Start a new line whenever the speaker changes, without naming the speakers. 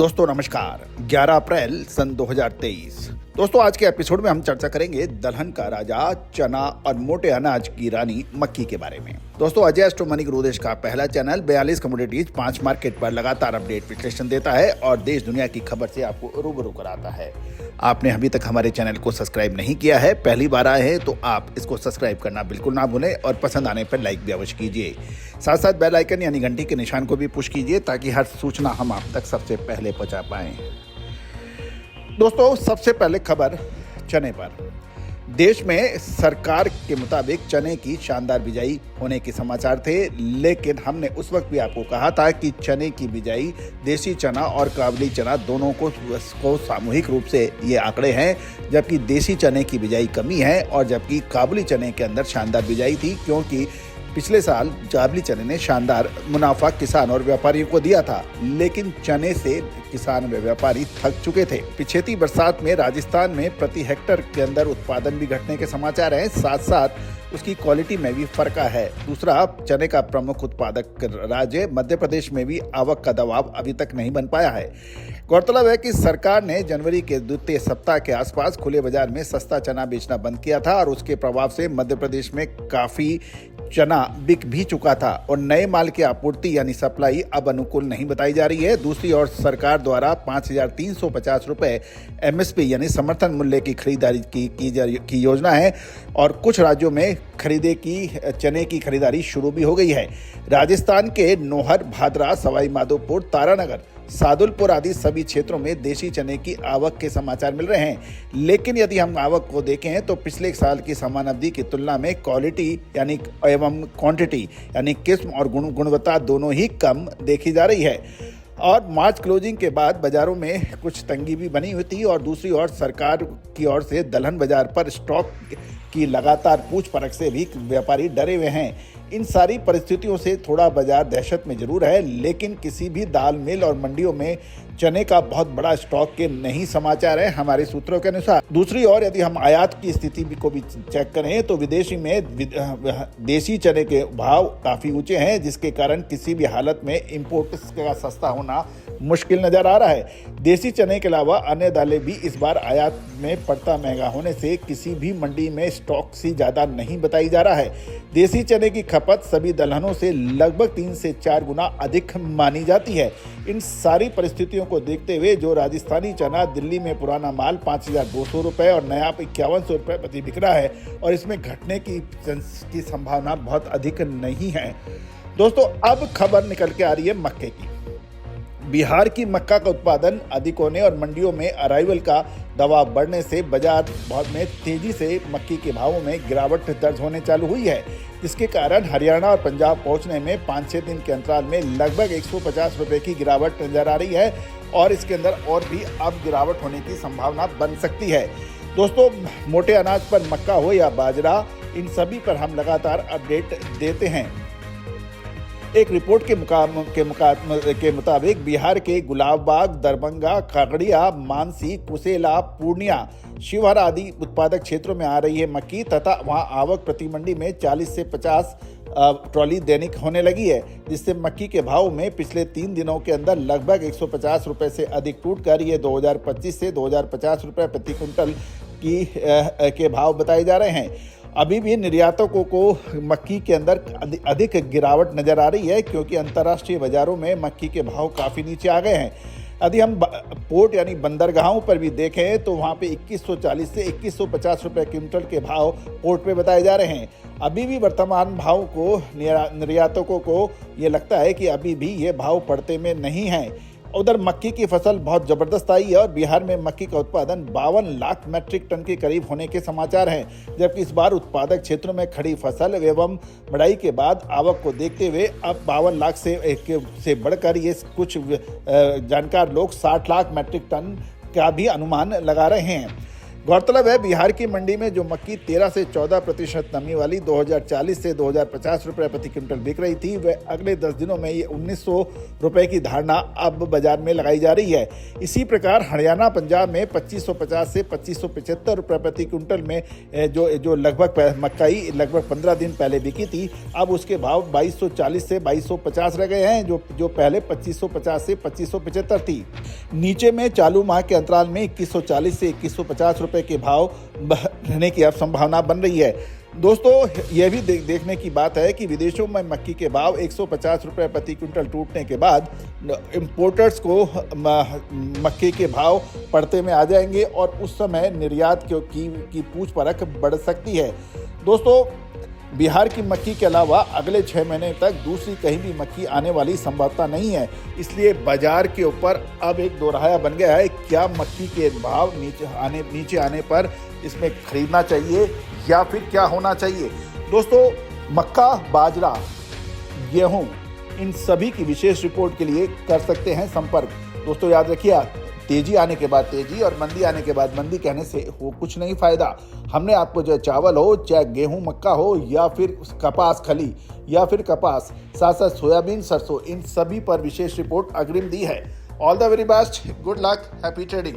दोस्तों नमस्कार। 11 अप्रैल सन 2023। दोस्तों आज के एपिसोड में हम चर्चा करेंगे दलहन का राजा, चना और मोटे अनाज की रानी मक्की के बारे में। दोस्तों अजय एस्ट्रो मनी ग्रो देश का पहला चैनल 42 कमोडिटीज 5 मार्केट पर लगातार अपडेट विश्लेषण देता है और देश दुनिया की खबर से आपको रूबरू कराता है। आपने अभी तक हमारे चैनल को सब्सक्राइब नहीं किया है, पहली बार आए हैं तो आप इसको सब्सक्राइब करना बिल्कुल ना भूलें और पसंद आने पर लाइक भी अवश्य कीजिए। साथ साथ बेल आइकन यानी घंटी के निशान को भी पुश कीजिए ताकि हर सूचना हम आप तक सबसे पहले पहुंचा पाएं। दोस्तों सबसे पहले खबर चने पर। देश में सरकार के मुताबिक चने की शानदार बिजाई होने के समाचार थे, लेकिन हमने उस वक्त भी आपको कहा था कि चने की बिजाई, देसी चना और काबुली चना दोनों को सामूहिक रूप से ये आंकड़े हैं, जबकि देसी चने की बिजाई कमी है और जबकि काबुली चने के अंदर शानदार बिजाई थी, क्योंकि पिछले साल काबुली चने ने शानदार मुनाफा किसान और व्यापारियों को दिया था, लेकिन चने से किसान व व्यापारी थक चुके थे। पिछेती बरसात में राजस्थान में प्रति हेक्टर के अंदर उत्पादन भी घटने के समाचार हैं, साथ साथ उसकी क्वालिटी में भी फर्क है। दूसरा, चने का प्रमुख उत्पादक राज्य मध्य प्रदेश में भी आवक का दबाव अभी तक नहीं बन पाया है। गौरतलब है कि सरकार ने जनवरी के द्वितीय सप्ताह के आसपास खुले बाजार में सस्ता चना बेचना बंद किया था और उसके प्रभाव से मध्य प्रदेश में काफी चना बिक भी चुका था और नए माल की आपूर्ति यानी सप्लाई अब अनुकूल नहीं बताई जा रही है। दूसरी ओर सरकार द्वारा 5,350 रुपए एमएसपी यानी समर्थन मूल्य की खरीदारी की योजना है और कुछ राज्यों में चने की खरीदारी शुरू भी हो गई है। राजस्थान के नोहर, भादरा, सवाई माधोपुर, तारानगर, सादुलपुर आदि सभी क्षेत्रों में देसी चने की आवक के समाचार मिल रहे हैं, लेकिन यदि हम आवक को देखें तो पिछले साल की समान अवधि की तुलना में क्वालिटी यानी एवं क्वांटिटी यानी किस्म और गुणवत्ता दोनों ही कम देखी जा रही है और मार्च क्लोजिंग के बाद बाजारों में कुछ तंगी भी बनी हुई थी और दूसरी ओर सरकार की ओर से दलहन बाजार पर स्टॉक की लगातार पूछ परख से भी व्यापारी डरे हुए हैं। इन सारी परिस्थितियों से थोड़ा बाजार दहशत में जरूर है, लेकिन किसी भी दाल मिल और मंडियों में चने का बहुत बड़ा स्टॉक के नहीं समाचार है हमारे सूत्रों के अनुसार। दूसरी ओर यदि हम आयात की स्थिति को भी चेक करें तो विदेशी में देसी चने के भाव काफी ऊंचे हैं, जिसके कारण किसी भी हालत में इंपोर्ट का सस्ता होना मुश्किल नजर आ रहा है। देसी चने के अलावा अन्य दालें भी इस बार आयात में पड़ता महंगा होने से किसी भी मंडी में स्टॉक से ज्यादा नहीं बताई जा रहा है। देसी चने की खपत सभी दलहनों से लगभग 3 से 4 गुना अधिक मानी जाती है। इन सारी परिस्थितियों को देखते हुए जो राजस्थानी चना दिल्ली में पुराना माल 5,200 रुपए और नया 5,100 रुपए प्रति बिक रहा है और इसमें घटने की संभावना बहुत अधिक नहीं है। दोस्तों अब खबर निकल के आ रही है मक्के की। बिहार की मक्का का उत्पादन अधिक होने और मंडियों में अराइवल का दबाव बढ़ने से बाजार में तेजी से मक्की के भावों में गिरावट दर्ज होने चालू हुई है, जिसके कारण हरियाणा और पंजाब पहुंचने में 5-6 दिन के अंतराल में लगभग 150 रुपए की गिरावट नजर आ रही है और इसके अंदर और भी अब गिरावट होने की संभावना बन सकती है। दोस्तों मोटे अनाज पर मक्का हो या बाजरा, इन सभी पर हम लगातार अपडेट देते हैं। एक रिपोर्ट के मुताबिक बिहार के गुलाबबाग, दरभंगा, खगड़िया, मानसी, कुसेला, पूर्णिया, शिवहर आदि उत्पादक क्षेत्रों में आ रही है मक्की तथा वहां आवक प्रति मंडी में 40 से 50 ट्रॉली दैनिक होने लगी है, जिससे मक्की के भाव में पिछले 3 दिनों के अंदर लगभग 150 रुपए से अधिक टूट कर ये 2,025 से 2,050 रुपए प्रति क्विंटल के भाव बताए जा रहे हैं। अभी भी निर्यातकों को मक्की के अंदर अधिक गिरावट नजर आ रही है, क्योंकि अंतर्राष्ट्रीय बाजारों में मक्की के भाव काफ़ी नीचे आ गए हैं। यदि हम पोर्ट यानी बंदरगाहों पर भी देखें तो वहाँ पे 2140 से 2150 रुपए क्विंटल के भाव पोर्ट पे बताए जा रहे हैं। अभी भी वर्तमान भाव को निर्यातकों को ये लगता है कि अभी भी ये भाव पड़ते में नहीं है। उधर मक्की की फसल बहुत जबरदस्त आई है और बिहार में मक्की का उत्पादन 52 लाख मीट्रिक टन के करीब होने के समाचार हैं, जबकि इस बार उत्पादक क्षेत्रों में खड़ी फसल एवं मड़ाई के बाद आवक को देखते हुए अब 52 लाख से बढ़कर ये कुछ जानकार लोग 60 लाख मीट्रिक टन का भी अनुमान लगा रहे हैं। गौरतलब है बिहार की मंडी में जो मक्की 13 से 14% नमी वाली 2040 से 2050 रुपए प्रति क्विंटल बिक रही थी, वह अगले 10 दिनों में ये 1900 रुपए की धारणा अब बाजार में लगाई जा रही है। इसी प्रकार हरियाणा पंजाब में 2550 से 2575 रुपए प्रति क्विंटल में जो लगभग मक्काई लगभग 15 दिन पहले बिकी थी, अब उसके भाव 2240 से 2250 रह गए हैं, जो पहले 2550 से 2575 थी। नीचे में चालू माह के अंतराल में 2140 से 2150 रुपए के भाव रहने की अब संभावना बन रही है। दोस्तों, यह भी देखने की बात है कि विदेशों में मक्की के भाव 150 रुपए प्रति क्विंटल टूटने के बाद इंपोर्टर्स को मक्की के भाव पड़ते में आ जाएंगे और उस समय निर्यात की पूछ परख बढ़ सकती है। दोस्तों, बिहार की मक्की के अलावा अगले 6 महीने तक दूसरी कहीं भी मक्की आने वाली संभावना नहीं है, इसलिए बाजार के ऊपर अब एक दोराया बन गया है, क्या मक्की के भाव नीचे आने पर इसमें खरीदना चाहिए या फिर क्या होना चाहिए। दोस्तों, मक्का, बाजरा, गेहूं, इन सभी की विशेष रिपोर्ट के लिए कर सकते हैं संपर्क। दोस्तों, याद रखिए, तेजी आने के बाद तेजी और मंदी आने के बाद मंदी कहने से हो कुछ नहीं फायदा। हमने आपको चाहे चावल हो, चाहे गेहूं मक्का हो, या फिर कपास खली, या फिर कपास, साथ साथ सोयाबीन, सरसों, इन सभी पर विशेष रिपोर्ट अग्रिम दी है। All the very best, good luck, happy trading.